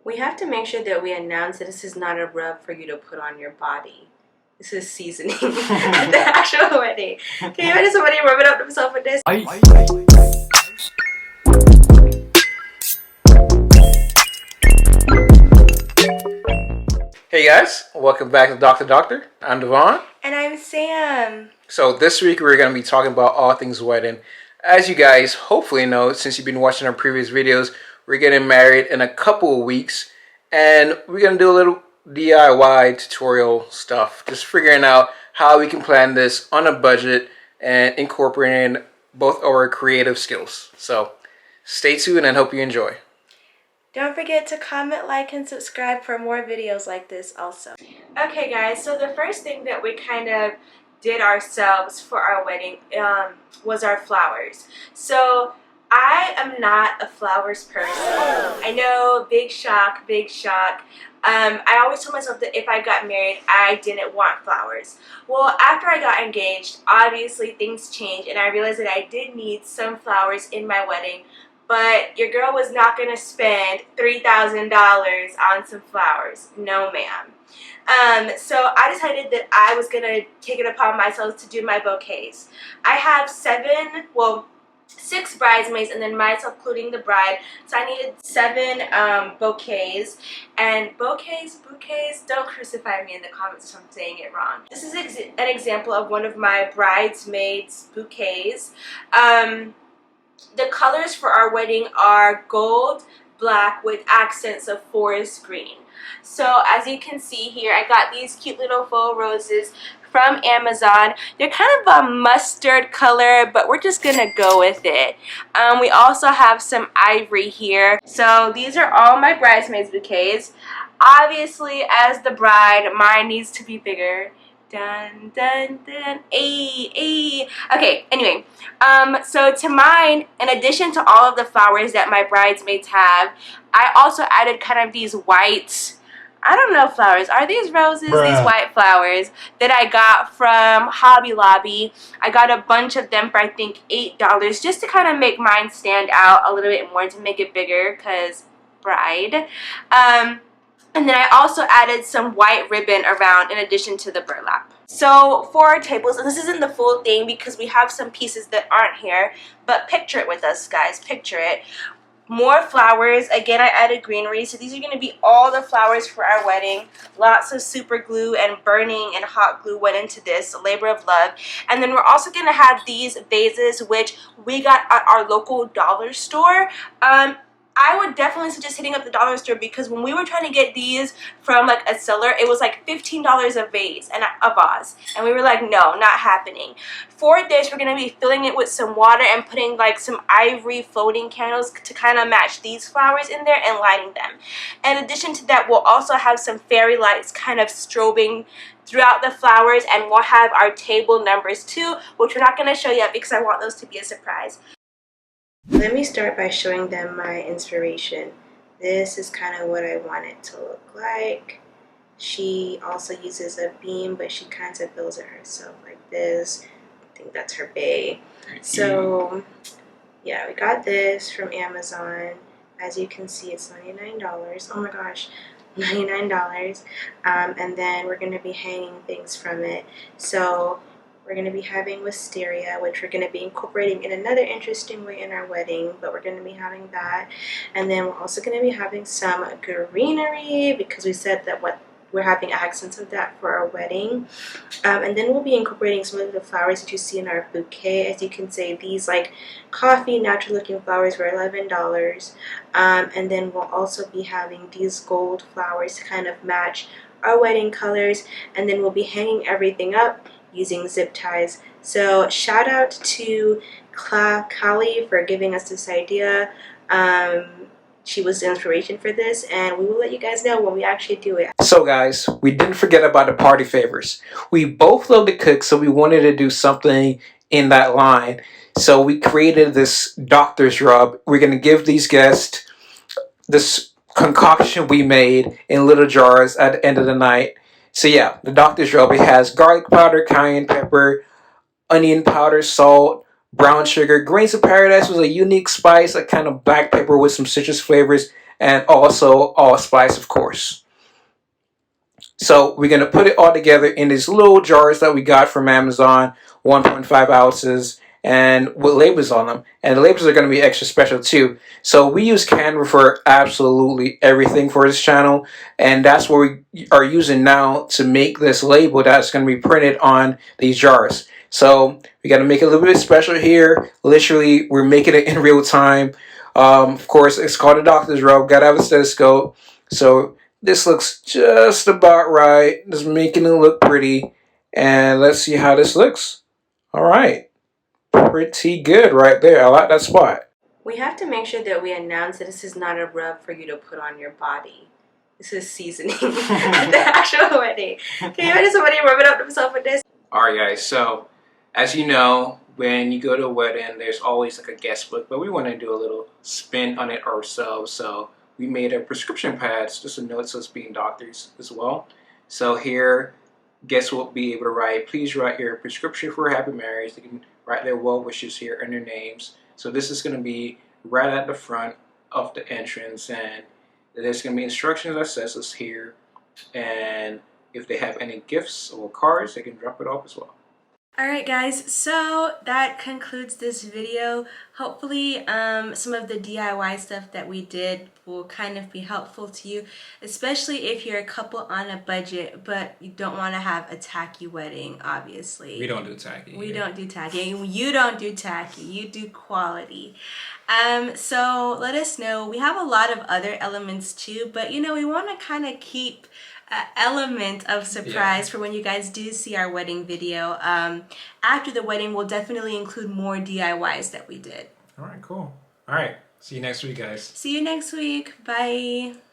We have to make sure that we announce that this is not a rub for you to put on your body. This is seasoning at the actual wedding. Can you imagine somebody rubbing up themselves with this? Hey guys, welcome back to Dr. Doctor. I'm Devon. And I'm Sam. So this week we're going to be talking about all things wedding. As you guys hopefully know, since you've been watching our previous videos, we're getting married in a couple of weeks. And we're going to do a little DIY tutorial stuff. Just figuring out how we can plan this on a budget and incorporating both our creative skills. So stay tuned and hope you enjoy. Don't forget to comment, like, and subscribe for more videos like this also. Okay guys, so the first thing that we kind of did ourselves for our wedding was our flowers. So I am not a flowers person. I know, big shock, big shock. I always told myself that if I got married, I didn't want flowers. Well, after I got engaged, obviously things changed and I realized that I did need some flowers in my wedding. But your girl was not going to spend $3,000 on some flowers. No, ma'am. So I decided that I was going to take it upon myself to do my bouquets. I have 6 bridesmaids and then myself, including the bride. So I needed 7 bouquets. And bouquets, don't crucify me in the comments if I'm saying it wrong. This is an example of one of my bridesmaids bouquets. The colors for our wedding are gold, black with accents of forest green. So as you can see here, I got these cute little faux roses from Amazon. They're kind of a mustard color, but we're just gonna go with it. We also have some ivory here. So these are all my bridesmaids bouquets. Obviously, as the bride, mine needs to be bigger. Dun dun dun, ay. Okay, anyway, so to mine, in addition to all of the flowers that my bridesmaids have, I also added kind of these white, I don't know flowers, are these roses? Bruh. These white flowers that I got from Hobby Lobby. I got a bunch of them for I think $8 just to kind of make mine stand out a little bit more, to make it bigger because bride. And then I also added some white ribbon around in addition to the burlap. So for our tables, and this isn't the full thing because we have some pieces that aren't here, but picture it with us guys, picture it. More flowers. Again, I added greenery. So these are going to be all the flowers for our wedding. Lots of super glue and burning and hot glue went into this, a labor of love. And then we're also going to have these vases, which we got at our local dollar store. I would definitely suggest hitting up the dollar store because when we were trying to get these from like a seller, it was like $15 a vase and a vase, and we were like, no, not happening. For this, we're going to be filling it with some water and putting like some ivory floating candles to kind of match these flowers in there and lighting them. In addition to that, we'll also have some fairy lights kind of strobing throughout the flowers, and we'll have our table numbers too, which we're not going to show yet because I want those to be a surprise. Let me start by showing them my inspiration. This is kind of what I want it to look like. She also uses a beam, but she kind of builds it herself like this. I think that's her bay. So yeah, we got this from Amazon. As you can see, it's $99. Oh my gosh, $99. And then we're going to be hanging things from it. So we're going to be having wisteria, which we're going to be incorporating in another interesting way in our wedding, but we're going to be having that. And then we're also going to be having some greenery because we said that we're having accents of that for our wedding. And then we'll be incorporating some of the flowers that you see in our bouquet. As you can see, these like coffee, natural looking flowers were $11. And then we'll also be having these gold flowers to kind of match our wedding colors. And then we'll be hanging everything up using zip ties. So shout out to Kali for giving us this idea. She was the inspiration for this, and we will let you guys know when we actually do it. So guys, we didn't forget about the party favors. We both love to cook, so we wanted to do something in that line. So we created this doctor's rub. We're going to give these guests this concoction we made in little jars at the end of the night. So yeah, the doctor's rub, it has garlic powder, cayenne pepper, onion powder, salt, brown sugar. Grains of Paradise was a unique spice, a kind of black pepper with some citrus flavors, and also allspice, of course. So we're going to put it all together in these little jars that we got from Amazon, 1.5 ounces, and with labels on them. And the labels are going to be extra special too. So we use Canva for absolutely everything for this channel. And that's what we are using now to make this label that's going to be printed on these jars. So we got to make it a little bit special here. Literally, we're making it in real time. Of course, it's called a doctor's rub. Got to have a stethoscope. So this looks just about right. Just making it look pretty. And let's see how this looks. All right. Pretty good right there. I like that spot. We have to make sure that we announce that this is not a rub for you to put on your body. This is seasoning at the actual wedding. Can you imagine somebody rubbing up themselves with this? All right, guys. So, as you know, when you go to a wedding, there's always like a guest book, but we want to do a little spin on it ourselves. So we made a prescription pads, just a note so it's being doctors as well. So here, guests will be able to write, please write your prescription for a happy marriage. They can write their well wishes here and their names. So this is going to be right at the front of the entrance, and there's going to be instructions that says this here. And if they have any gifts or cards, they can drop it off as well. Alright guys, so that concludes this video. Hopefully some of the DIY stuff that we did will kind of be helpful to you, especially if you're a couple on a budget but you don't want to have a tacky wedding, obviously. We don't do tacky. We don't do tacky. You don't do tacky. You do quality. So let us know. We have a lot of other elements too, but you know, we want to kind of keep element of surprise for when you guys do see our wedding video. After the wedding, we'll definitely include more DIYs that we did. All right, cool. All right. See you next week, guys. See you next week. Bye.